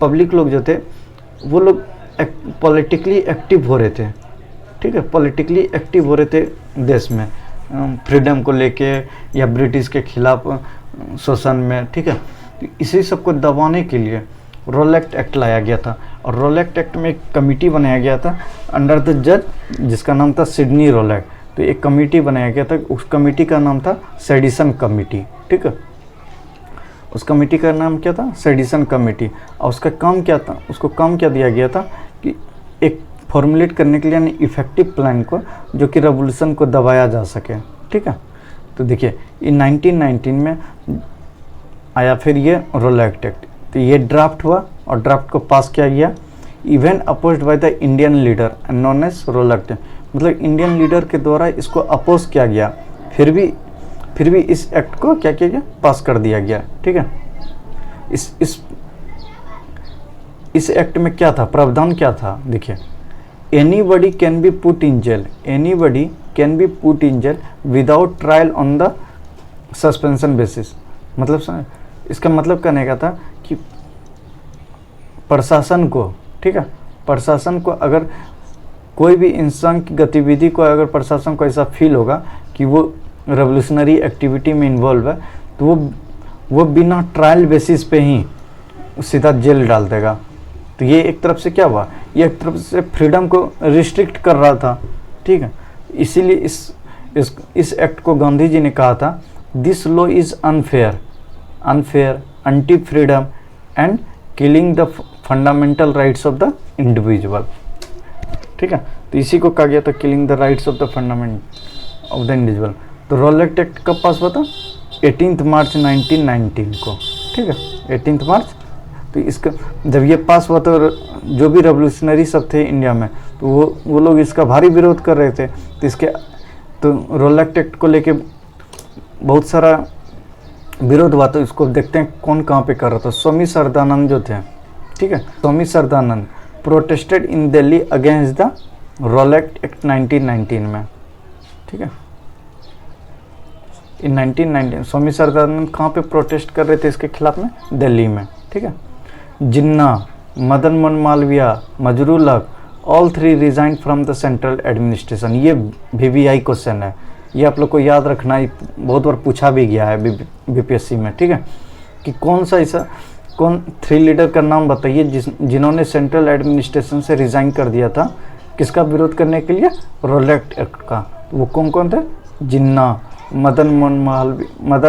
पब्लिक लोग जो थे वो लोग पॉलिटिकली एक्टिव हो रहे थे, ठीक है, पॉलिटिकली एक्टिव हो रहे थे देश में, फ्रीडम को लेके या ब्रिटिश के खिलाफ शोषण में, ठीक है। इसी सबको दबाने के लिए रोलेट एक्ट लाया गया था, और रोलेट एक्ट में एक कमेटी बनाया गया था अंडर द जज, जिसका नाम था सिडनी रोलेट। तो एक कमेटी बनाया गया था, उस कमेटी का नाम था सेडिशन कमेटी, ठीक है। उस कमेटी का नाम क्या था? Sedition committee. और उसका काम क्या था? उसको काम क्या दिया गया था कि एक फॉर्मुलेट करने के लिए यानी इफेक्टिव प्लान को, जो कि रेवोल्यूशन को दबाया जा सके, ठीक है। तो देखिए इन 1919 में आया फिर ये रोलेट एक्ट। तो ये ड्राफ्ट हुआ और ड्राफ्ट को पास किया गया, even opposed by the Indian leader known as Rowlatt, मतलब इंडियन लीडर के द्वारा इसको अपोज किया गया, फिर भी इस एक्ट को क्या किया गया? पास कर दिया गया, ठीक है। इस एक्ट में क्या था? प्रावधान क्या था? देखिए anybody can be put in jail, anybody can be put in jail without trial on the suspension basis. मतलब इसका मतलब कहने का था कि प्रशासन को, ठीक है, प्रशासन को अगर कोई भी इंसान की गतिविधि को अगर प्रशासन को ऐसा फील होगा कि वो रेवोल्यूशनरी एक्टिविटी में इन्वॉल्व है, तो वो बिना ट्रायल बेसिस पे ही सीधा जेल डाल देगा। तो ये एक तरफ से क्या हुआ? ये एक तरफ से फ्रीडम को रिस्ट्रिक्ट कर रहा था, ठीक है। इसीलिए इस एक्ट को गांधी जी ने कहा था, this law is unfair, anti freedom and killing the fundamental rights of the individual, ठीक है। तो इसी को कहा गया था killing the rights of the fundament of the individual. तो रोलेट एक्ट कब पास हुआ था? 18 मार्च 1919 को, ठीक है, 18 मार्च। तो इसका जब ये पास हुआ तो जो भी रेवोल्यूशनरी सब थे इंडिया में, तो वो लोग इसका भारी विरोध कर रहे थे। तो इसके तो रोल एक्ट को लेके बहुत सारा विरोध हुआ। तो इसको देखते हैं कौन कहाँ पे कर रहा था। स्वामी श्रद्धानंद जो थे, ठीक है, Swami Shraddhanand protested in Delhi against the Rowlatt act 1919 में, ठीक है। इन 1919 स्वामी श्रद्धानंद कहाँ पे प्रोटेस्ट कर रहे थे इसके खिलाफ में? दिल्ली में, ठीक है। जिन्ना, मदन मोहन मालवीय, मजरूल हक, all 3 resign from the central administration. ये VVI क्वेश्चन है, ये आप लोग को याद रखना, बहुत बार पूछा भी गया है BPSC में, ठीक है, कि कौन 3 लीडर का नाम बताइए जिन्होंने सेंट्रल एडमिनिस्ट्रेशन से रिज़ाइन कर दिया था, किसका विरोध करने के लिए? रोल एक्ट का। तो वो कौन कौन थे? जिन्ना, मदन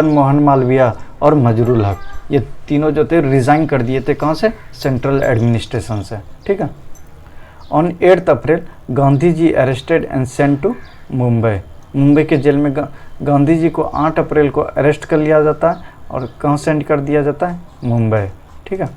मोहन मालवीय और मजरूल हक। ये तीनों जो थे रिज़ाइन कर दिए थे कहाँ से? सेंट्रल एडमिनिस्ट्रेशन से, ठीक है। On 8 April Gandhi ji arrested and sent to Mumbai. Mumbai के जेल में गांधी जी को 8 अप्रैल को अरेस्ट कर लिया जाता है और कहाँ सेंड कर दिया जाता है? मुंबई, ठीक है।